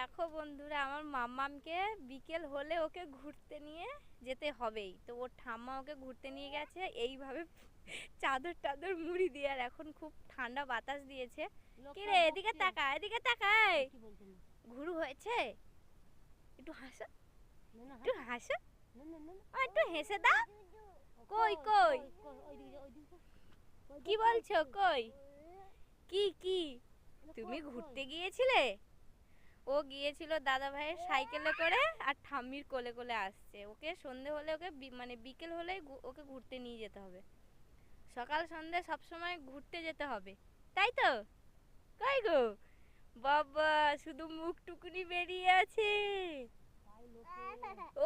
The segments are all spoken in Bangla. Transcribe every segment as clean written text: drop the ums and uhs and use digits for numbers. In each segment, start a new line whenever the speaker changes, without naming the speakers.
দেখো বন্ধুরা, আমার মাম্মামকে বিকেল হলে ওকে ঘুরতে নিয়ে যেতে হবেই। তো ওর ঠাম্মা ওকে ঘুরতে নিয়ে গেছে এইভাবে চাদর টাদর মুড়ি দিয়ে। আর এখন খুব ঠান্ডা বাতাস দিয়েছে। কি রে, এদিকে তাকা, এদিকে তাকাই। ঘুরু হয়েছে, একটু হাসো, একটু হাসো, একটু হেসে দাও। কই কই, কি বলছো? কই, কি কি তুমি ঘুরতে গিয়েছিলে? ও গিয়েছিল দাদা ভাইয়ের সাইকেলে করে, আর ঠাম্মির কোলে কোলে আসছে। ওকে সন্ধে হলে ওকে মানে বিকেল হলেই ওকে ঘুরতে নিয়ে যেতে হবে। সকাল সন্ধে সব সময় ঘুরতে যেতে হবে, তাই তো? কই গো বাবা, শুধু মুখ টুকুনি বেরিয়ে আছে।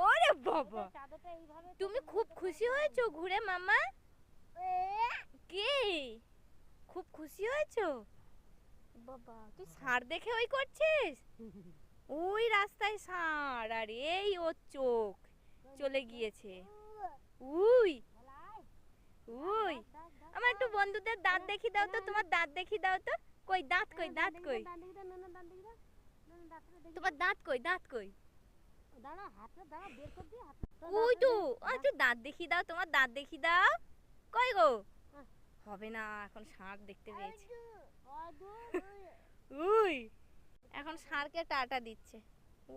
ওরে বাবা, তুমি খুব খুশি হয়েছো ঘুরে মামা? কি খুব খুশি হয়েছো? বাবা, তুই ষাঁড় দেখে ওই করছিস? ওই রাস্তায় ষাঁড়, আর এই ওর চোখ চলে গিয়েছে। উই উই, আমার একটু বন্ধুদের দাঁত দেখি দাও তো, তোমার দাঁত দেখি দাও তো। কই দাঁত, কই দাঁত, কই তোমার দাঁত, কই দাঁত, কই? ওই তো, একটু দাঁত দেখি দাও, তোমার দাঁত দেখি দাও। কই গো? হবে না, এখন ষাঁড় দেখতে পেয়েছি। উই, এখন ষাঁড়কে টাটা দিচ্ছে।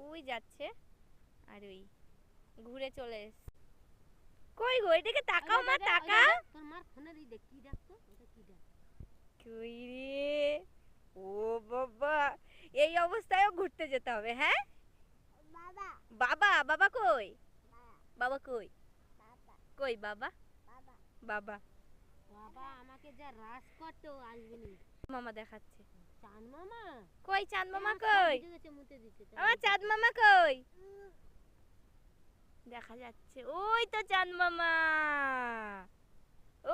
ওই যাচ্ছে, আর ওই ঘুরে চলে এসছে। কই গো, এদিকে তাকাও মা, তাকাও।
তোর মার ফোনের এই দেখ কি দেখতো, ওটা কি দেখ?
কই রে, ও বাবা, এই অবস্থায়ও ঘুরতে যেতে হবে? হ্যাঁ বাবা, বাবা, বাবা কই? বাবা কই? কই বাবা? বাবা,
বাবা আমাকে যা রাস করতো আসবেনি।
মামা দেখাচ্ছে।
চাঁদ মামা
কই চাঁদ মামা কই?
গেছে মুতে দিতে।
আমার চাঁদ মামা কই? দেখা যাচ্ছে, ওই তো চাঁদ মামা,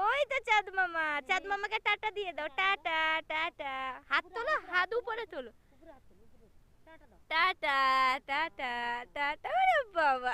ওই তো চাঁদ মামা। চাঁদ মামাকে টাটা দিয়ে দাও, টাটা টাটা। হাত তোলো, হাত উপরে তোলো। Tata tata tata. ওরে বাবা।